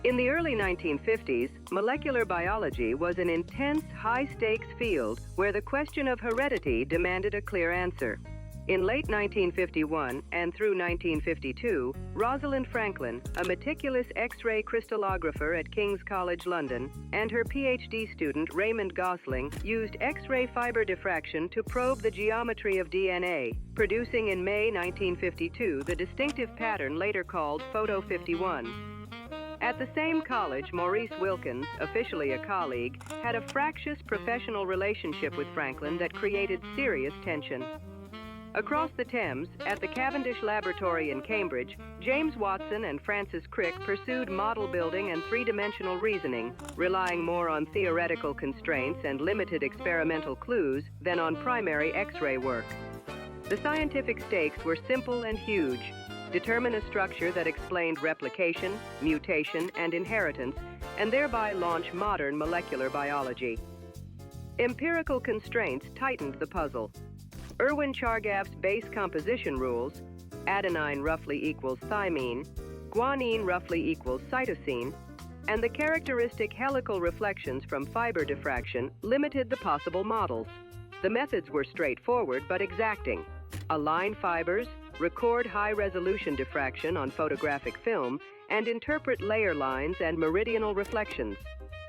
In the early 1950s, molecular biology was an intense, high-stakes field where the question of heredity demanded a clear answer. In late 1951 and through 1952, Rosalind Franklin, a meticulous X-ray crystallographer at King's College London, and her PhD student Raymond Gosling used X-ray fiber diffraction to probe the geometry of DNA, producing in May 1952 the distinctive pattern later called Photo 51. At the same college, Maurice Wilkins, officially a colleague, had a fractious professional relationship with Franklin that created serious tension. Across the Thames, at the Cavendish Laboratory in Cambridge, James Watson and Francis Crick pursued model building and three-dimensional reasoning, relying more on theoretical constraints and limited experimental clues than on primary X-ray work. The scientific stakes were simple and huge. Determine a structure that explained replication, mutation, and inheritance, and thereby launch modern molecular biology. Empirical constraints tightened the puzzle. Irwin Chargaff's base composition rules, adenine roughly equals thymine, guanine roughly equals cytosine, and the characteristic helical reflections from fiber diffraction limited the possible models. The methods were straightforward but exacting. Align fibers, record high-resolution diffraction on photographic film, and interpret layer lines and meridional reflections.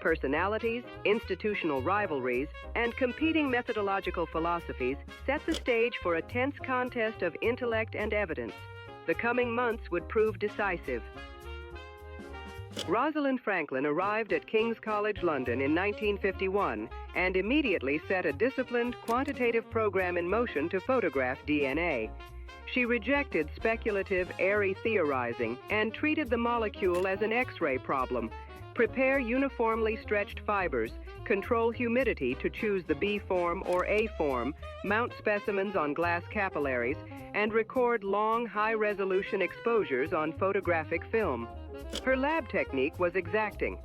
Personalities, institutional rivalries, and competing methodological philosophies set the stage for a tense contest of intellect and evidence. The coming months would prove decisive. Rosalind Franklin arrived at King's College London in 1951 and immediately set a disciplined, quantitative program in motion to photograph DNA. She rejected speculative, airy theorizing and treated the molecule as an X-ray problem. Prepare uniformly stretched fibers, control humidity to choose the B form or A form, mount specimens on glass capillaries, and record long, high-resolution exposures on photographic film. Her lab technique was exacting.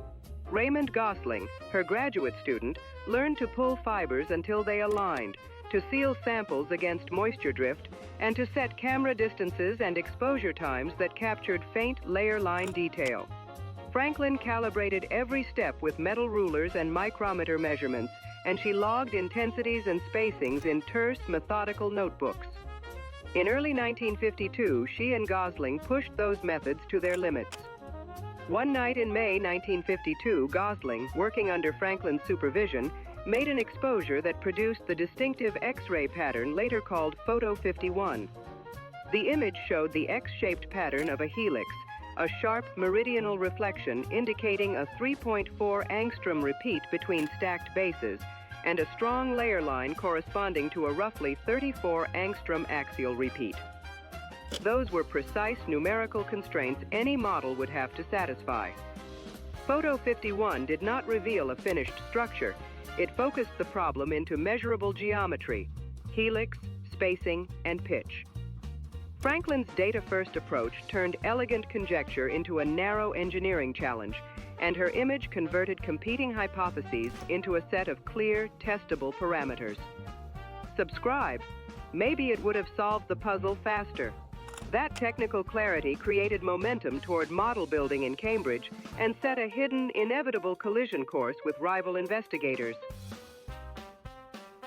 Raymond Gosling, her graduate student, learned to pull fibers until they aligned, to seal samples against moisture drift, and to set camera distances and exposure times that captured faint layer line detail. Franklin calibrated every step with metal rulers and micrometer measurements, and she logged intensities and spacings in terse, methodical notebooks. In early 1952, she and Gosling pushed those methods to their limits. One night in May 1952, Gosling, working under Franklin's supervision, made an exposure that produced the distinctive X-ray pattern later called Photo 51. The image showed the X-shaped pattern of a helix, a sharp meridional reflection indicating a 3.4 angstrom repeat between stacked bases, and a strong layer line corresponding to a roughly 34 angstrom axial repeat. Those were precise numerical constraints any model would have to satisfy. Photo 51 did not reveal a finished structure. It focused the problem into measurable geometry, helix, spacing, and pitch. Franklin's data-first approach turned elegant conjecture into a narrow engineering challenge, and her image converted competing hypotheses into a set of clear, testable parameters. Subscribe. Maybe it would have solved the puzzle faster. That technical clarity created momentum toward model building in Cambridge and set a hidden, inevitable collision course with rival investigators.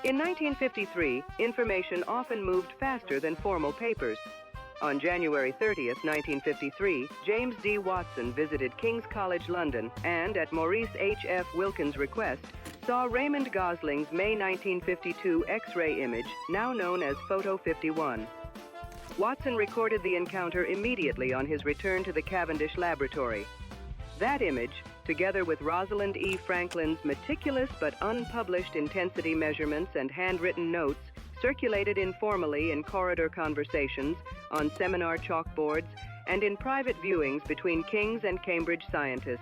In 1953, information often moved faster than formal papers. On January 30th, 1953, James D. Watson visited King's College London and, at Maurice H.F. Wilkins' request, saw Raymond Gosling's May 1952 X-ray image, now known as Photo 51. Watson recorded the encounter immediately on his return to the Cavendish Laboratory. That image, together with Rosalind E. Franklin's meticulous but unpublished intensity measurements and handwritten notes, circulated informally in corridor conversations, on seminar chalkboards, and in private viewings between King's and Cambridge scientists.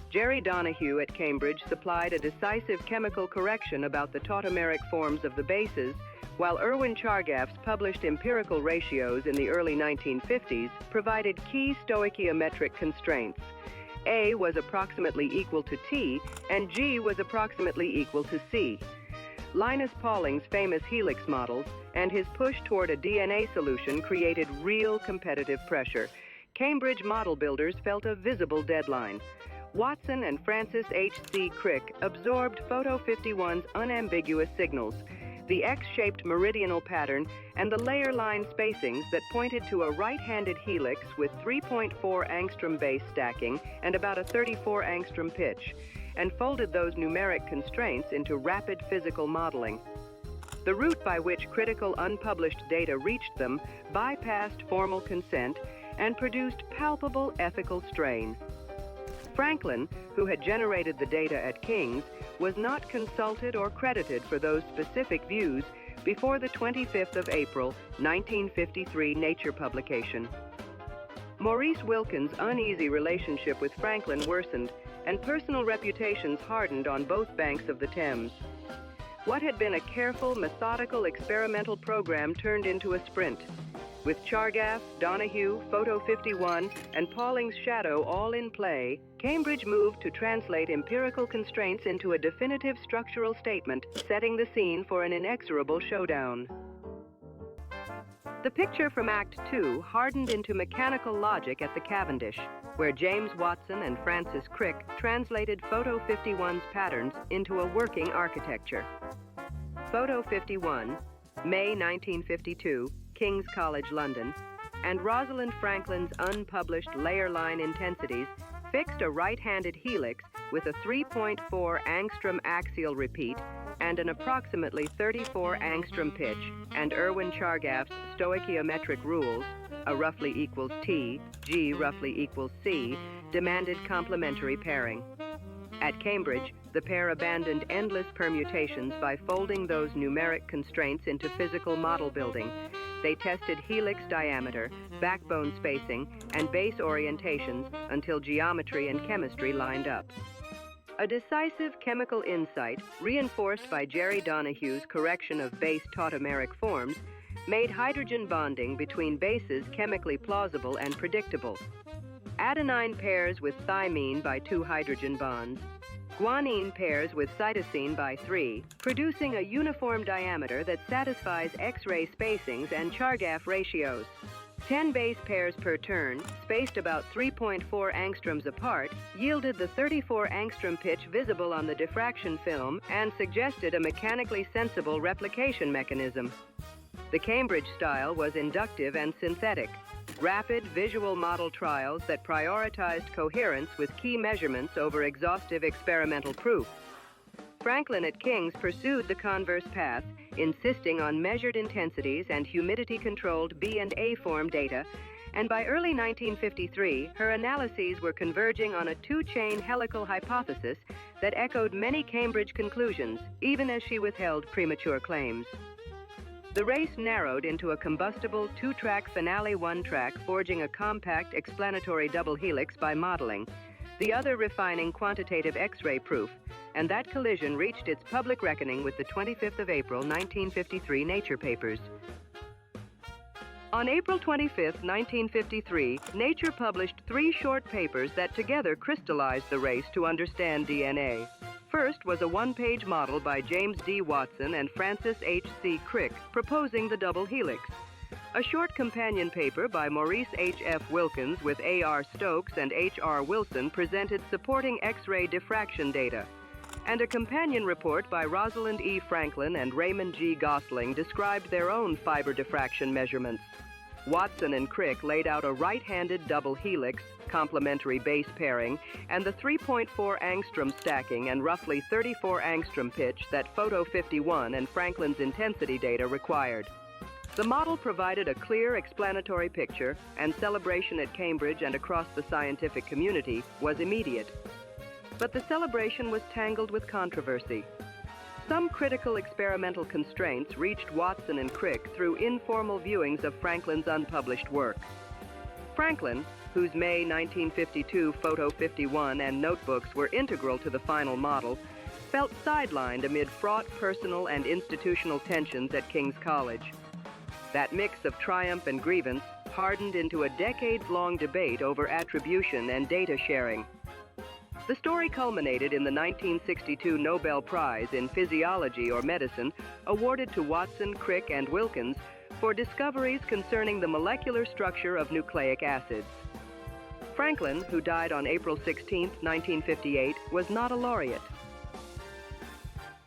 Jerry Donahue at Cambridge supplied a decisive chemical correction about the tautomeric forms of the bases, while Irwin Chargaff's published empirical ratios in the early 1950s provided key stoichiometric constraints. A was approximately equal to T, and G was approximately equal to C. Linus Pauling's famous helix models and his push toward a DNA solution created real competitive pressure. Cambridge model builders felt a visible deadline. Watson and Francis H.C. Crick absorbed Photo 51's unambiguous signals, the X-shaped meridional pattern and the layer line spacings that pointed to a right-handed helix with 3.4 angstrom base stacking and about a 34 angstrom pitch, and folded those numeric constraints into rapid physical modeling. The route by which critical unpublished data reached them bypassed formal consent and produced palpable ethical strain. Franklin, who had generated the data at King's, was not consulted or credited for those specific views before the 25th of April, 1953 Nature publication. Maurice Wilkins' uneasy relationship with Franklin worsened, and personal reputations hardened on both banks of the Thames. What had been a careful, methodical, experimental program turned into a sprint. With Chargaff, Donahue, Photo 51, and Pauling's shadow all in play, Cambridge moved to translate empirical constraints into a definitive structural statement, setting the scene for an inexorable showdown. The picture from Act 2 hardened into mechanical logic at the Cavendish, where James Watson and Francis Crick translated Photo 51's patterns into a working architecture. Photo 51, May 1952, King's College, London, and Rosalind Franklin's unpublished layer line intensities fixed a right-handed helix with a 3.4 angstrom axial repeat and an approximately 34 angstrom pitch, and Erwin Chargaff's stoichiometric rules, A roughly equals T, G roughly equals C, demanded complementary pairing. At Cambridge, the pair abandoned endless permutations by folding those numeric constraints into physical model building. They tested helix diameter, backbone spacing, and base orientations until geometry and chemistry lined up. A decisive chemical insight, reinforced by Jerry Donahue's correction of base tautomeric forms, made hydrogen bonding between bases chemically plausible and predictable. Adenine pairs with thymine by 2 hydrogen bonds. Guanine pairs with cytosine by 3, producing a uniform diameter that satisfies X-ray spacings and Chargaff ratios. 10 base pairs per turn, spaced about 3.4 angstroms apart, yielded the 34 angstrom pitch visible on the diffraction film and suggested a mechanically sensible replication mechanism. The Cambridge style was inductive and synthetic. Rapid visual model trials that prioritized coherence with key measurements over exhaustive experimental proof. Franklin at King's pursued the converse path, insisting on measured intensities and humidity-controlled B and A form data, and by early 1953, her analyses were converging on a 2-chain helical hypothesis that echoed many Cambridge conclusions, even as she withheld premature claims. The race narrowed into a combustible 2-track finale 1-track, forging a compact explanatory double helix by modeling, the other refining quantitative X-ray proof, and that collision reached its public reckoning with the 25th of April, 1953 Nature papers. On April 25, 1953, Nature published 3 short papers that together crystallized the race to understand DNA. First was a 1-page model by James D. Watson and Francis H.C. Crick proposing the double helix. A short companion paper by Maurice H.F. Wilkins with A.R. Stokes and H.R. Wilson presented supporting X-ray diffraction data. And a companion report by Rosalind E. Franklin and Raymond G. Gosling described their own fiber diffraction measurements. Watson and Crick laid out a right-handed double helix, complementary base pairing, and the 3.4 angstrom stacking and roughly 34 angstrom pitch that Photo 51 and Franklin's intensity data required. The model provided a clear explanatory picture, and celebration at Cambridge and across the scientific community was immediate. But the celebration was tangled with controversy. Some critical experimental constraints reached Watson and Crick through informal viewings of Franklin's unpublished work. Franklin, whose May 1952 Photo 51 and notebooks were integral to the final model, felt sidelined amid fraught personal and institutional tensions at King's College. That mix of triumph and grievance hardened into a decades-long debate over attribution and data sharing. The story culminated in the 1962 Nobel Prize in Physiology or Medicine, awarded to Watson, Crick, and Wilkins for discoveries concerning the molecular structure of nucleic acids. Franklin, who died on April 16, 1958, was not a laureate.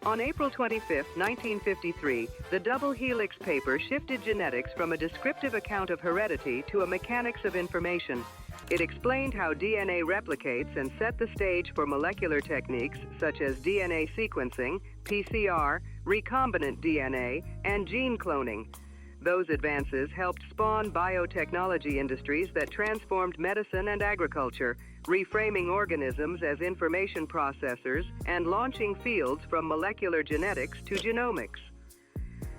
On April 25, 1953, the double helix paper shifted genetics from a descriptive account of heredity to a mechanics of information. It explained how DNA replicates and set the stage for molecular techniques such as DNA sequencing, PCR, recombinant DNA, and gene cloning. Those advances helped spawn biotechnology industries that transformed medicine and agriculture, reframing organisms as information processors and launching fields from molecular genetics to genomics.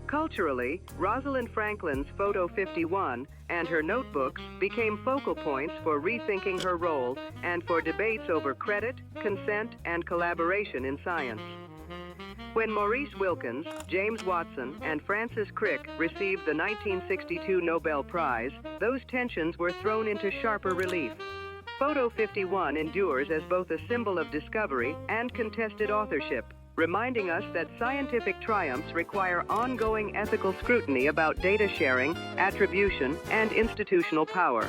Culturally, Rosalind Franklin's Photo 51 and her notebooks became focal points for rethinking her role and for debates over credit, consent, and collaboration in science. When Maurice Wilkins, James Watson, and Francis Crick received the 1962 Nobel Prize, those tensions were thrown into sharper relief. Photo 51 endures as both a symbol of discovery and contested authorship, reminding us that scientific triumphs require ongoing ethical scrutiny about data sharing, attribution, and institutional power.